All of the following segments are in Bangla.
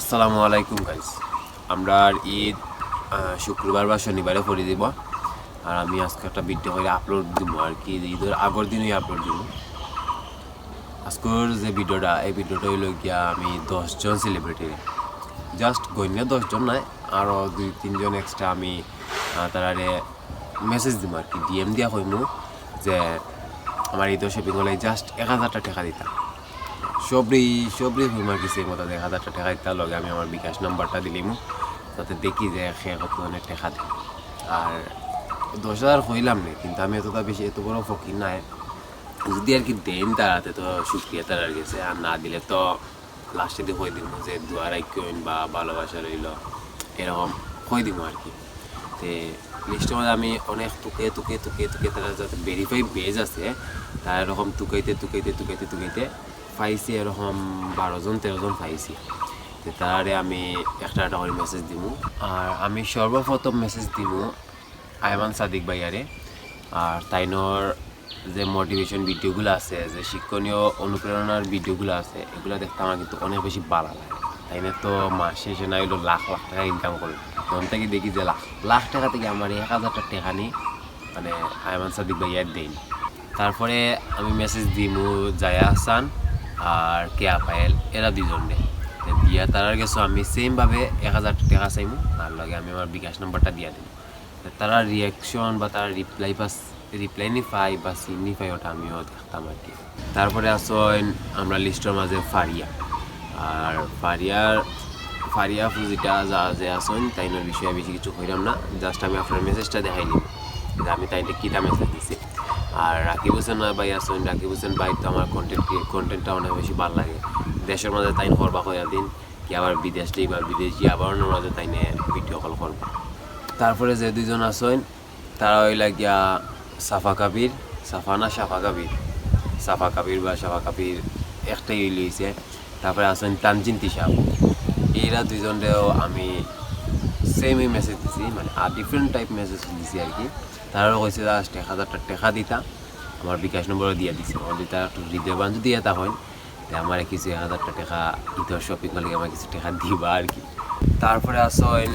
আসসালামু আলাইকুম গাইস। আমরা ঈদ শুক্রবার বা শনিবারে করে দিব। আর আমি আজকে একটা ভিডিও করে আপলোড দিব আর কি, ঈদের আগের দিনই আপলোড দিব। আজকের যে ভিডিওটা, এই ভিডিওটা হইল গিয়া আমি 10জন সেলিব্রিটি, জাস্ট গণ্য 10জন নয়, আরও 2-3জন এক্সট্রা আমি তারারে মেসেজ দিব আর কি, ডিএম দিয়া কইমু যে আমার ঈদের শপিং হলে জাস্ট 1000 টাকা দিতাম। সবরি হইমার কিছু মতো 1000 টাকা দিতে লগে আমি আমার বিকাশ নাম্বারটা দিলিমু, যাতে দেখি যে সে কত ধরনের টাকা দেয়। আর 10,000 হইলাম না, কিন্তু আমি এতটা বেশি এত বড় ফকির নাই। যদি আর কি দেন তারাতে তো শুক্রিয়া তারার গেছে, আর না দিলে তো লাস্টে দিয়ে হয়ে দিব যে দুয়ার আইকন বা ভালোবাসা রইল, এরকম হয়ে দিব আর কি। তে লিস্টের মধ্যে আমি অনেক তুকে তারা যাতে ভেরিফাই বেজ আছে, তার এরকম তুকাইতে পাইছি এরকম 12-13জন পাইছি। তো তারে আমি একটা করে মেসেজ দিব। আর আমি সর্বপ্রথম মেসেজ দিব আয়মান সাদিক ভাইয়ারে। আর তাইনোর যে মোটিভেশন ভিডিওগুলো আছে, যে শিক্ষণীয় অনুপ্রেরণার ভিডিওগুলো আছে, এগুলো দেখতে আমার কিন্তু অনেক বেশি ভালো লাগে। তাইনে তো মাস শেষে না হইলো লাখ টাকা ইনকাম করবে, তখন থেকে দেখি যে লাখ টাকা থেকে আমার 1000 টাকা নিই, মানে আয়মান সাদিক ভাইয়ার দেই। তারপরে আমি মেসেজ দিমু জায়া হাসান আর কেয়া পায়েল, এরা দুজনে দিয়া তারার গেছো আমি সেমভাবে 1000 টাকা চাইমু, আর লগে আমি আমার বিকাশ নাম্বারটা দিয়া দিব। তারা রিয়াকশন বা তারা রিপ্লাই নি পাই বা সিন নি পাই, ওটা আমিও দেখতাম আর কি। তারপরে আসেন আমরা লিস্টের মাঝে ফারিয়া। আর ফারিয়া ফুজিটা যা যে আসেন তাইনের বিষয়ে বেশি কিছু হইলাম না, জাস্ট আমি আপনার মেসেজটা দেখাই নিব যে আমি তাইলে কীটা মেসেজ দিছি। আর রাকিব হোসেন ভাই আসেন, রাকিব হোসেন ভাই তো আমার কন্টেন্টটা অনেক বেশি ভালো লাগে। দেশের মাঝে তাইন করবা কয়া দিন কি, আবার বিদেশ বা বিদেশি আবার মাঝে তাইনে ভিডিও কল করবো। তারপরে যে দুইজন আসেন তারা হইলা গিয়া সাফা কাবির বা সাফা কাবির একটাই লইছে। তারপরে আসেন তানজিন তিশা, এরা দুইজনেও আমি সেমই মেসেজ দিছি, মানে আর ডিফারেন্ট টাইপ মেসেজ দিছি আর কি। তারাও কইছে জাস্ট 1000 টাকা দিতা, আমার বিকাশ নম্বরও দিয়ে দিছে। যদি তারা একটু হৃদয়বান যদি এটা হয়, আমার কিছু 1000 টাকা ঈদের শপিং হলে আমার কিছু টাকা দিবা আর কি। তারপরে আসেন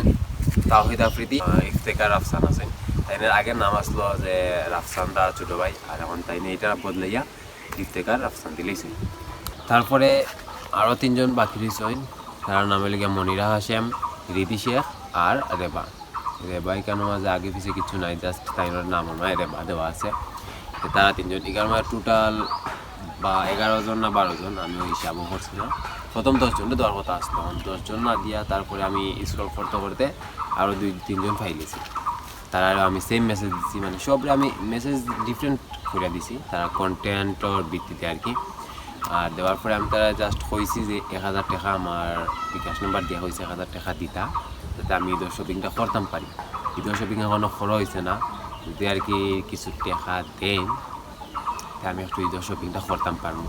তাওহিদ আফ্রিদি, ইফতেখার আফসান আছেন। তাইনের আগের নাম আসলো যে রাফসান দা ছোটো ভাই, আর এখন তাইনে এটা বদলাইয়া ইফতেখার আফসান দিলেইছে। তারপরে আরও 3জন বাকি রয়েছেন, তার নাম হলে গিয়া মনিরা হাশেম, রিদি শেখ আর রেবা। এখানে মাঝে আগে পিছিয়ে কিছু নাই, জাস্ট তাইনের নাম আমার রেবা দেওয়া আছে। তারা 3জন, এখানে মানে টোটাল বা 11জন না 12জন, আমি ওই হিসাবও করছি না। প্রথম 10জনটা দেওয়ার কথা আসতো, 10জন না দিয়া তারপরে আমি স্ক্রল করতে আরও 2-3জন ফাইলেছি। তারা আমি সেম মেসেজ দিছি, মানে সবরে আমি মেসেজ ডিফারেন্ট করে দিছি তারা কন্টেন্টর ভিত্তিতে আর কি। আর দেওয়ার পরে আমি তারা জাস্ট কইছি যে 1000 টাকা আমার বিকাশ নাম্বার দেওয়া হয়েছে, 1000 টাকা দিতা, যাতে আমি ঈদের শপিংটা করতাম পারি। ঈদের শপিং এখনও খরচ হয়েছে না, যদি আর কি কিছু টাকা দেন আমি একটু ঈদের শপিংটা করতাম পারবো।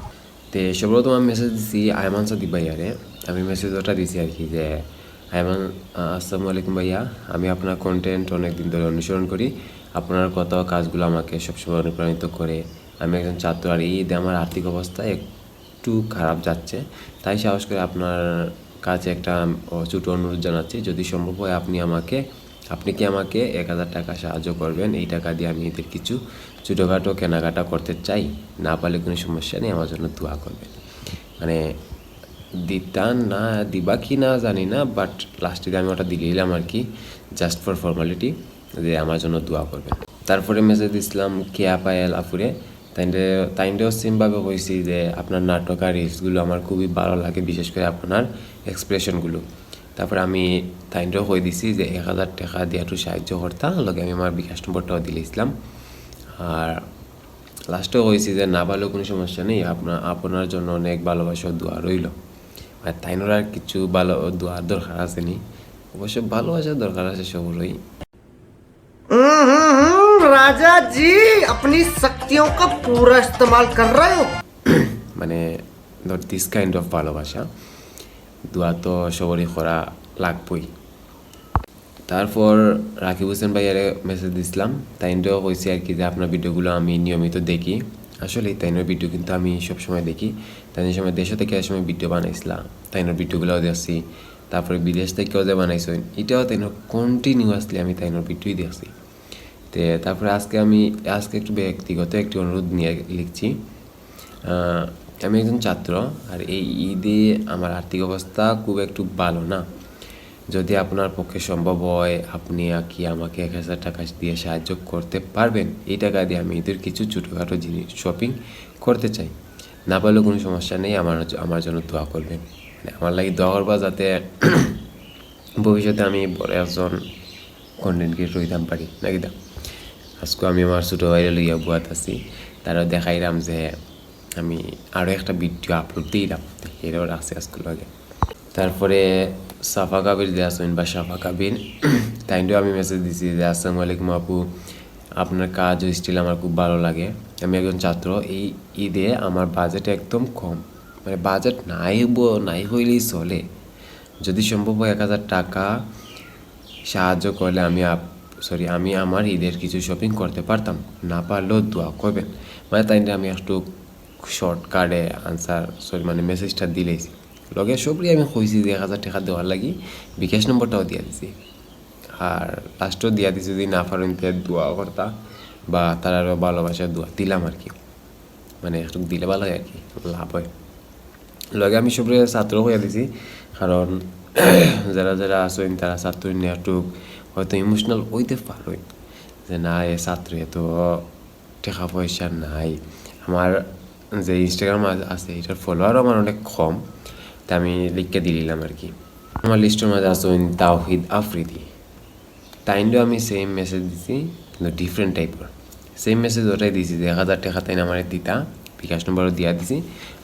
তো সর্বপ্রথম আমি মেসেজ দিছি আয়মান সাদিক ভাইয়ারে। আমি মেসেজটা দিছি আর কি যে আয়মান, আসসালামু আলাইকুম ভাইয়া, আমি আপনার কন্টেন্ট অনেক দিন ধরে অনুসরণ করি, আপনার কত কাজগুলো আমাকে সবসময় অনুপ্রাণিত করে। আমি একজন ছাত্র, আর ঈদে আমার আর্থিক অবস্থা একটু খারাপ যাচ্ছে, তাই সাহস করে আপনার কাছে একটা ছোটো অনুরোধ জানাচ্ছি, যদি সম্ভব হয় আপনি কি আমাকে 1000 টাকা সাহায্য করবেন। এই টাকা দিয়ে আমি এদের কিছু ছোটোখাটো কেনাকাটা করতে চাই, না পারলে কোনো সমস্যা নেই, আমার জন্য দোয়া করবেন। মানে দিবা কি না জানি না, বাট লাস্টে আমি ওটা দিলাম আর কি, জাস্ট ফর ফর্মালিটি, যে আমার জন্য দোয়া করবেন। তারপরে মেসেজ দিছিলাম কেয়া পায়েল আফুরে। তাইন্ডেও সেমভাবে কইছি যে আপনার নাটক আর রিলসগুলো আমার খুবই ভালো লাগে, বিশেষ করে আপনার এক্সপ্রেশনগুলো। তারপরে আমি তাইন্ডেও কই দিছি যে 1000 টাকা দিয়ে একটু সাহায্য করতাম, লগে আমি আমার বিকাশ নম্বরটাও দিয়েছিলাম। আর লাস্টেও কইছি যে না ভালো কোনো সমস্যা নেই, আপনার জন্য অনেক ভালোবাসা দোয়া রইল। আর তাইনোর আর কিছু ভালো দোয়ার দরকার আছে নি, অবশ্য ভালোবাসার দরকার আছে সবরই। राजा जी अपनी शक्तियों का पूरा इस्तेमाल कर रहे हो। মানে দিস কাইন্ড অফ ভালোবাসা দোয়া তো সবরই করা লাগবই। তারপর রাকিব হোসেন ভাইয়ারে মেসেজ দিছিলাম, তাইনটাও কইছি আর কি যে আপনার ভিডিওগুলো আমি নিয়মিত দেখি। আসলে তাইনের ভিডিও কিন্তু আমি সবসময় দেখি, তাইনের সময় দেশে থেকে এক সময় ভিডিও বানাইছিলাম, তাইনের ভিডিওগুলোও দেখছি। তারপরে বিদেশ থেকেও যে বানাইছেন এটাও তাই কন্টিনিউয়াসলি আমি তাই ভিডিওই দেখছি। তারপরে আজকে একটু ব্যক্তিগত একটি অনুরোধ নিয়ে লিখছি। আমি একজন ছাত্র, আর এই ঈদে আমার আর্থিক অবস্থা খুব একটু ভালো না। যদি আপনার পক্ষে সম্ভব হয় আপনি কি আমাকে 1,000 টাকা দিয়ে সাহায্য করতে পারবেন? এই টাকা দিয়ে আমি ঈদের কিছু ছোটোখাটো জিনিস শপিং করতে চাই। না পারলেও কোনো সমস্যা নেই, আমার জন্য দোয়া করবেন। মানে আমার লাগে দোয়া করবা, যাতে ভবিষ্যতে আমি বড় একজন কন্টেন্ট ক্রিয়েটর হইতাম পারি নাকি দা। আজকে আমি আমার ছোটো ভাইরে লইয়া বুয়াত আছি, তারা দেখাইলাম যে আমি আরও একটা ভিডিও আপলোড দিলাম, এটাও রাখছি আজকে লাগে। তারপরে সাফা কাবির যে আসেন বা সাফা কাবির, তাইন্ডেও আমি মেসেজ দিছি যে আসসালামু আলাইকুম আপু, আপনার কাজ ও স্টিল আমার খুব ভালো লাগে। আমি একজন ছাত্র, এই ঈদে আমার বাজেট একদম কম, মানে বাজেট নাই হইলেই চলে। যদি সম্ভব হয় 1,000 টাকা সাহায্য করলে আমি আমার ঈদের কিছু শপিং করতে পারতাম। না পারলেও দোয়া করবেন। মানে তাই আমি একটু শর্টকাটে মানে মেসেজটা দিলেইছি। লগে সবরি আমি কইছি যে 1,000 টাকা দেওয়ার লাগি বিকাশ নম্বরটাও দিয়া দিছি, আর লাস্টও দিয়া দিছি যদি না পারেন দোয়া করতা বা তার আরও ভালোবাসার দোয়া দিলাম আর কি। মানে একটু দিলে ভালো হয় আর কি, লাভ হয়। লগে আমি সবরে ছাত্র হইয়া দিছি, কারণ যারা যারা আসেন তারা ছাত্র নিয়ে একটু হয়তো ইমোশনাল হইতে পারেন যে না এ ছাত্র এত টাকা পয়সা নাই। আমার যে ইনস্টাগ্রাম আছে এটার ফলোয়ারও আমার অনেক কম, তা আমি লিখে দিলাম আর কি। আমার লিস্টের মাঝে আসেন তাওহিদ আফ্রিদি, তাইন্ডেও আমি সেম মেসেজ দিছি কিন্তু ডিফারেন্ট টাইপের। সেম মেসেজ ওটাই দিছি যে 1,000 টাকা তাই আমার দিতা, বিকাশ নম্বরও দিয়া দিছি,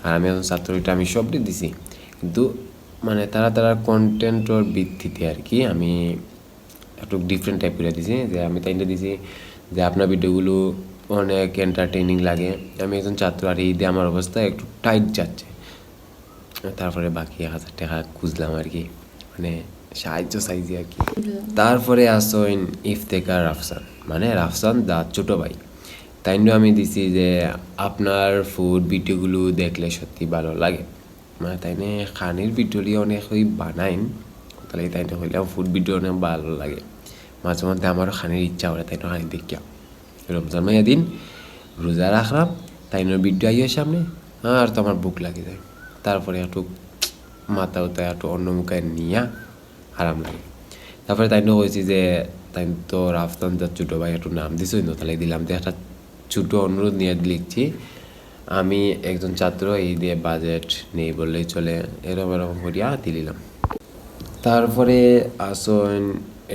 আর আমি এখন ছাত্র এটা আমি সবটি দিছি। কিন্তু মানে তারা কন্টেন্টর ভিত্তিতে আর কি আমি একটু ডিফারেন্ট টাইপের দিছি। যে আমি তাইলে দিছি যে আপনার ভিডিওগুলো অনেক এন্টারটেইনিং লাগে, আমি একজন ছাত্র আর ঈদে আমার অবস্থা একটু টাইট যাচ্ছে। তারপরে বাকি 1,000 টাকা খুঁজলাম আর কি, মানে সাহায্য চাইছি আর কি। তারপরে আসেন ইফতেখার রাফসান, মানে রাফসান দা ছোটো ভাই। তাইন্ডেও আমি দিছি যে আপনার ফুড ভিডিওগুলো দেখলে সত্যি ভালো লাগে। মানে তাইনে খানির ভিডিওলি অনেক বানাইন, তাহলে তাইনে হইলেও ফুড ভিডিও অনেক ভালো লাগে। মাঝে মধ্যে আমারও খানির ইচ্ছা করে, তাইনে খানি দেখিয়া রমজান মাইয়া দিন রোজা রাখলাম, তাইনের ভিডিও আইয়ের সামনে আর তো আমার বুক লাগে যায়। তারপরে একটু মাথা উঠে একটু অন্য মুখে নিয়া আরাম লাগে। তারপরে তাইনে কইছি যে তাই তো রাফসান তার ছোটো ভাই একটু নাম দিছই না, তাহলে দিলাম যে একটা ছোটো অনুরোধ নিয়ে লিখছি, আমি একজন ছাত্র, এই দিয়ে বাজেট নেই বললেই চলে, এরকম করিয়া দিলাম। তারপরে আসেন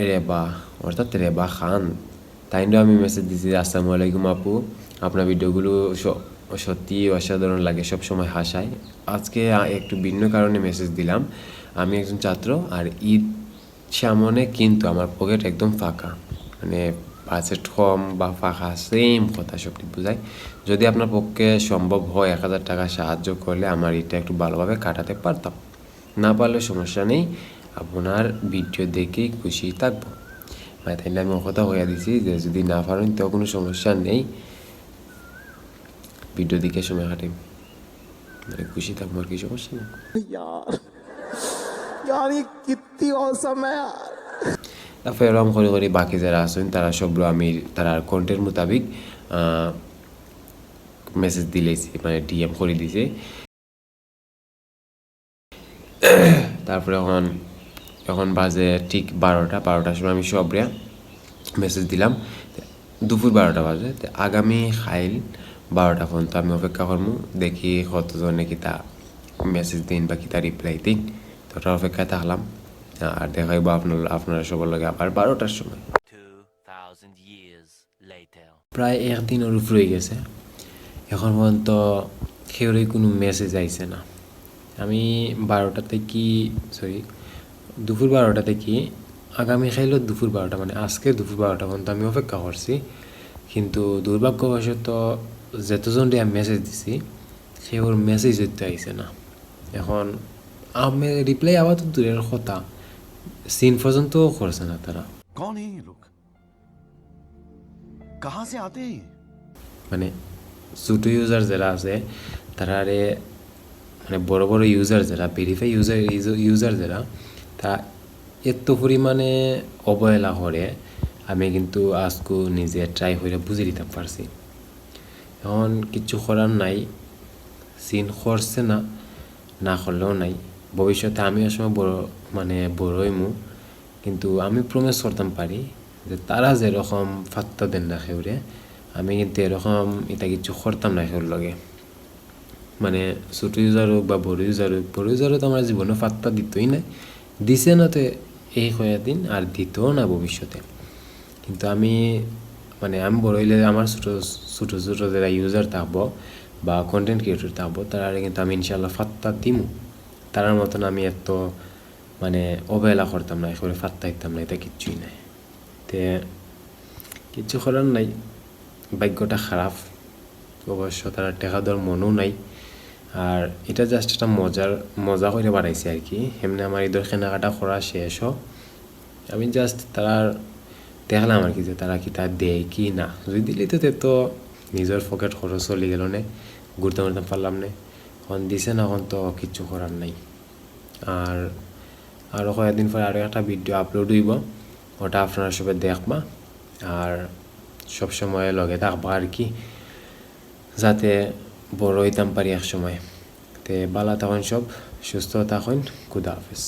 রেবা, অর্থাৎ রেবা খান, তাইন্ডেও আমি মেসেজ দিছি আসসালামু আলাইকুম আপু, আপনার ভিডিওগুলো সত্যি অসাধারণ লাগে, সবসময় হাসায়। আজকে একটু ভিন্ন কারণে মেসেজ দিলাম। আমি একজন ছাত্র আর ঈদ সামনে, কিন্তু আমার পকেট একদম ফাঁকা, মানে বাজেট কম বা ফাঁকা সেম কথা সবটি বোঝায়। যদি আপনার পক্ষে সম্ভব হয় 1,000 টাকা সাহায্য করলে আমার এটা একটু ভালোভাবে কাটাতে পারতাম। না পারলে সমস্যা নেই, আপনার ভিডিও দেখেই খুশি থাকবো। মানে তাই আমি কথা হইয়া দিছি যে যদি না পারেন তো কোনো সমস্যা নেই, ভিডিও দেখে সময় কাটে, মানে খুশি থাকবো আর কি, সমস্যা নেই। यार ये कितनी औसम है यार। তারপরে এরকম করে বাকি যারা আছেন তারা সবগুলো আমি তারা কন্টেন্ট মোতাবিক মেসেজ দিলেছি, মানে ডিএম করে দিয়েছে। তারপরে এখন বাজে ঠিক 12টার সময় আমি সবরে মেসেজ দিলাম, দুপুর 12টা বাজে। আগামী খাইল 12টা পর্যন্ত আমি অপেক্ষা করবো, দেখি কতজনে কি তা মেসেজ দিন বা কি তা রিপ্লাই দিন। তো ওটা অপেক্ষায় থাকলাম, আর দেখাইবো আপনারা সবার লগে আবার 12টার সময়। 2000 years later. প্রায় একদিনের উপর হয়ে গেছে, এখন পর্যন্ত কেউরই কোনো মেসেজ আইছে না। আমি দুপুর 12টা থেকে আগামী খাইল দুপুর 12টা, মানে আজকে দুপুর 12টা পর্যন্ত আমি অপেক্ষা করছি, কিন্তু দুর্ভাগ্যবশত যতজনকে আমি মেসেজ দিছি সে ওর মেসেজ হইতে আইছে না। এখন আমি রিপ্লাই আবার তো দূরের কথা, সিন পর্যন্ত করছে না তারা। कौन है ये लोग, कहाँ से आते हैं? মানে ছোটো ইউজার যারা আছে তারা মানে বড় বড় ইউজার যারা ভেরিফাই ইউজার যারা তা এত পরিমাণে অবহেলা করে আমি কিন্তু আজকে নিজে ট্রাই করে বুঝে দিতে পারছি। এখন কিছু করার নাই, সিন করছে না, না করলেও নাই। ভবিষ্যতে আমিও সময় বড় হইমু, কিন্তু আমি প্রমিস করতাম পারি যে তারা যেরকম ফাত্তা দেন না খেউরে, আমি কিন্তু এরকম এটা কিছু করতাম না খেউর লগে। ছোট ইউজার হোক বা বড় ইউজার তো আমার জীবনে ফাত্তা দিতই নাই, দিছে না তো এই কয়েকদিন, আর দিতও না ভবিষ্যতে। কিন্তু আমি বড় হইলে আমার ছোট যারা ইউজার থাকবো বা কন্টেন্ট ক্রিয়েটর থাকবো, তারা কিন্তু আমি ইনশাল্লাহ ফাত্তা দিমু। তারার মতন আমি এত অবহেলা করতাম না, একেবারে ফাত্তা দিতাম না, এটা কিচ্ছুই নাই। তে কিচ্ছু করার নাই, ভাগ্যটা খারাপ। অবশ্য তারা টেকা দেওয়ার মনও নাই। আর এটা জাস্ট একটা মজা করে বাড়াইছে আর কি। এমনি আমার ঈদের কেনাকাটা করা শেষ হোক, আমি জাস্ট তারার দেখলাম আর কি যে তারা কি তা দেয় কি না। যদি দিলি তো নিজের পকেট খরচ চলে গেল নে, ঘুরতে পারলাম না। এখন দিছে না, এখন তো কিচ্ছু করার নাই। আর আরও কয়েকদিন পরে আরও একটা ভিডিও আপলোড হইব, ওটা আপনারা সবাই দেখবা আর সবসময় লগে থাকবা আর কি, যাতে বড় হইতাম পারি এক সময়। তে ভালো থাকুন, সব সুস্থ থাকুন। খুদা হাফেজ।